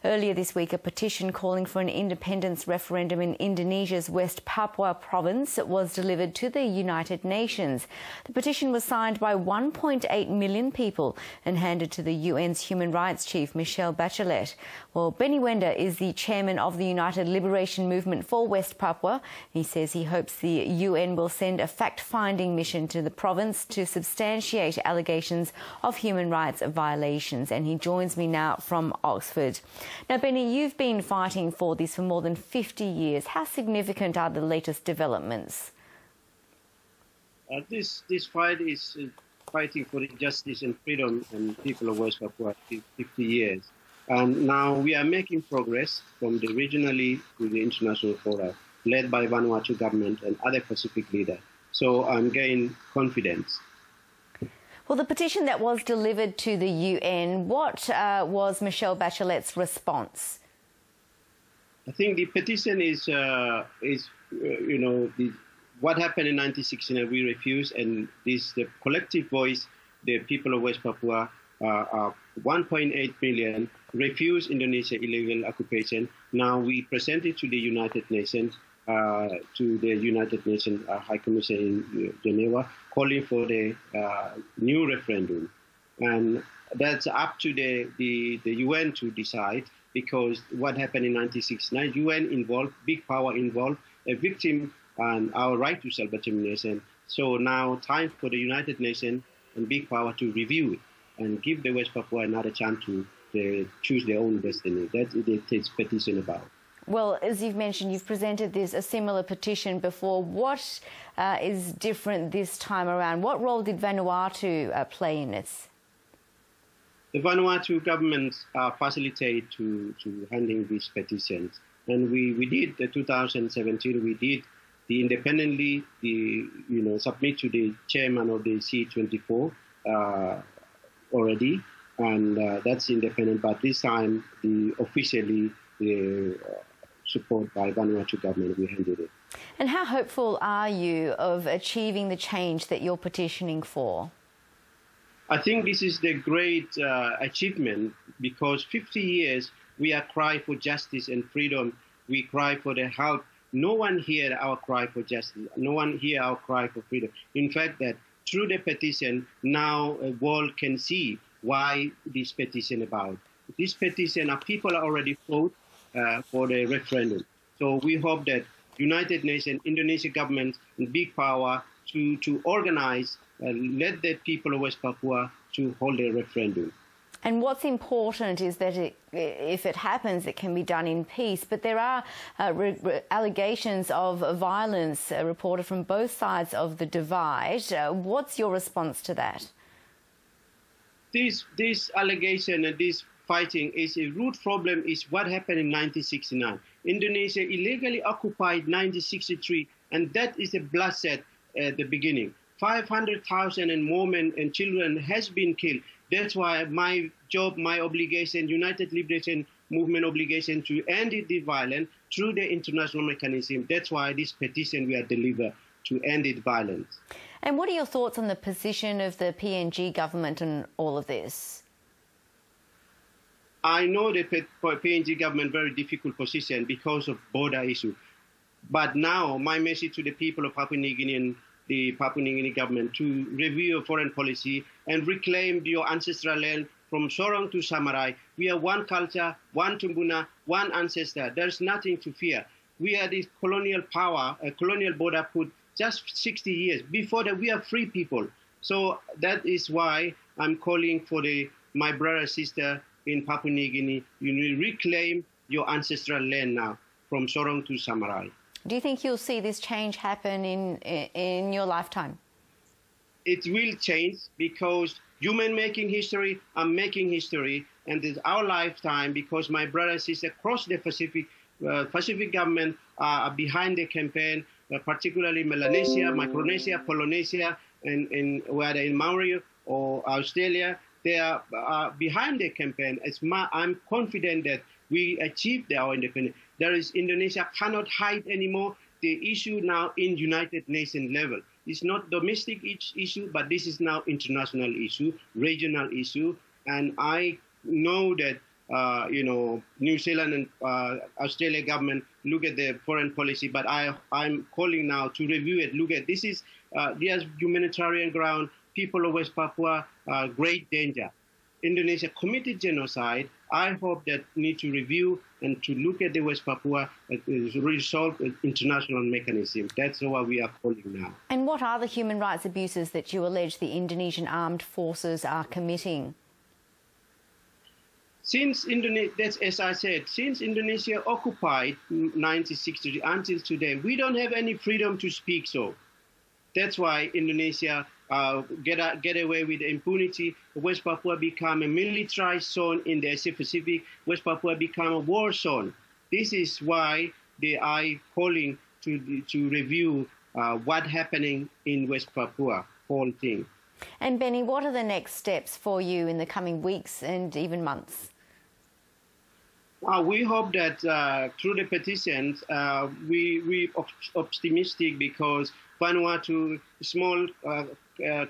Earlier this week, a petition calling for an independence referendum in Indonesia's West Papua province was delivered to the United Nations. The petition was signed by 1.8 million people and handed to the UN's Human Rights Chief, Michelle Bachelet. Well, Wenda is the chairman of the United Liberation Movement for West Papua. He says he hopes the UN will send a fact-finding mission to the province to substantiate allegations of human rights violations. And he joins me now from Oxford. Now, Benny, you've been fighting for this for more than 50 years. How significant are the latest developments? This fight is fighting for justice and freedom and people of West Papua 50 years. And now we are making progress from the regionally to the international fora, led by Vanuatu government and other Pacific leaders. So I'm gaining confidence. Well, the petition that was delivered to the UN, what was Michelle Bachelet's response? I think the petition is what happened in 1969, we refuse, and the collective voice, the people of West Papua, 1.8 million, refuse Indonesia illegal occupation. Now we present it to the United Nations, to the United Nations High Commission in Geneva, calling for the new referendum. And that's up to the UN to decide, because what happened in 1969, UN involved, big power involved, a victim, and our right to self-determination. So now time for the United Nations and big power to review it and give the West Papua another chance to choose their own destiny. That's what this petition about. Well, as you've mentioned, you've presented a similar petition before. What is different this time around? What role did Vanuatu play in this? The Vanuatu government facilitate to handling these petitions. And we did, 2017, we did the independently, submit to the chairman of the C24 already. And that's independent, but this time officially support by Vanuatu government, we handled it. And how hopeful are you of achieving the change that you're petitioning for? I think this is the great achievement, because 50 years we are crying for justice and freedom. We cry for the help. No one hear our cry for justice. No one hear our cry for freedom. In fact, that through the petition, now the world can see why this petition about. This petition, people already fought for the referendum. So we hope that United Nations, Indonesia government, and big power to organize, let the people of West Papua to hold a referendum. And what's important is that if it happens, it can be done in peace. But there are allegations of violence reported from both sides of the divide. What's your response to that? This allegation and this fighting is a root problem is what happened in 1969. Indonesia illegally occupied 1963, and that is a bloodshed at the beginning. 500,000 and more men and children has been killed. That's why my job, my obligation, United Liberation Movement obligation to end the violence through the international mechanism. That's why this petition we are delivered to end the violence. And what are your thoughts on the position of the PNG government on all of this? I know the PNG government very difficult position because of border issue. But now my message to the people of Papua New Guinea and the Papua New Guinea government to review your foreign policy and reclaim your ancestral land from Sorong to Samarai. We are one culture, one Tumbuna, one ancestor. There's nothing to fear. We are this colonial power, a colonial border put just 60 years. Before that, we are free people. So that is why I'm calling for my brother and sister in Papua New Guinea. You will reclaim your ancestral land now from Sorong to Samarai. Do you think you'll see this change happen in your lifetime? It will change, because human making history, I'm making history, and it's our lifetime, because my brother and sister across the Pacific government are behind the campaign, particularly Melanesia, Micronesia, Polynesia, and whether in Maori or Australia, they are behind the campaign. I'm confident that we achieved our independence. Indonesia cannot hide anymore the issue now in United Nations level. It's not domestic issue, but this is now international issue, regional issue. And I know that New Zealand and Australia government look at their foreign policy, but I'm calling now to review it. Look at this is there's humanitarian ground. People of West Papua are great danger. Indonesia committed genocide. I hope that need to review and to look at the West Papua resolve an international mechanism. That's what we are calling now. And what are the human rights abuses that you allege the Indonesian armed forces are committing? Since that's as I said, since Indonesia occupied 1960 until today, we don't have any freedom to speak. So that's why Indonesia get away with impunity. West Papua become a militarized zone in the Asia Pacific. West Papua become a war zone. This is why they are calling to review what's happening in West Papua, whole thing. And Benny, what are the next steps for you in the coming weeks and even months? We hope that through the petitions, we optimistic because Vanuatu, small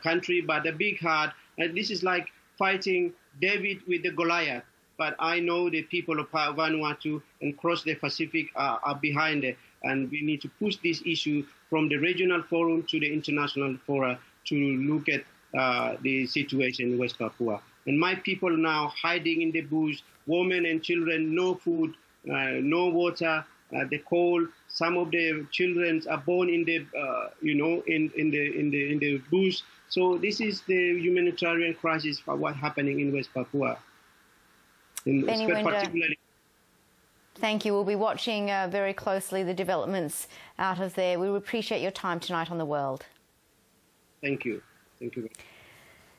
country, but a big heart. And this is like fighting David with the Goliath. But I know the people of Vanuatu and across the Pacific are behind it. And we need to push this issue from the regional forum to the international forum to look at the situation in West Papua. And my people now hiding in the bush, women and children, no food, no water, the cold. Some of the children are born in the, in the bush. So this is the humanitarian crisis for what's happening in West Papua. Benny Wenda, thank you. We'll be watching very closely the developments out of there. We appreciate your time tonight on The World. Thank you. Thank you.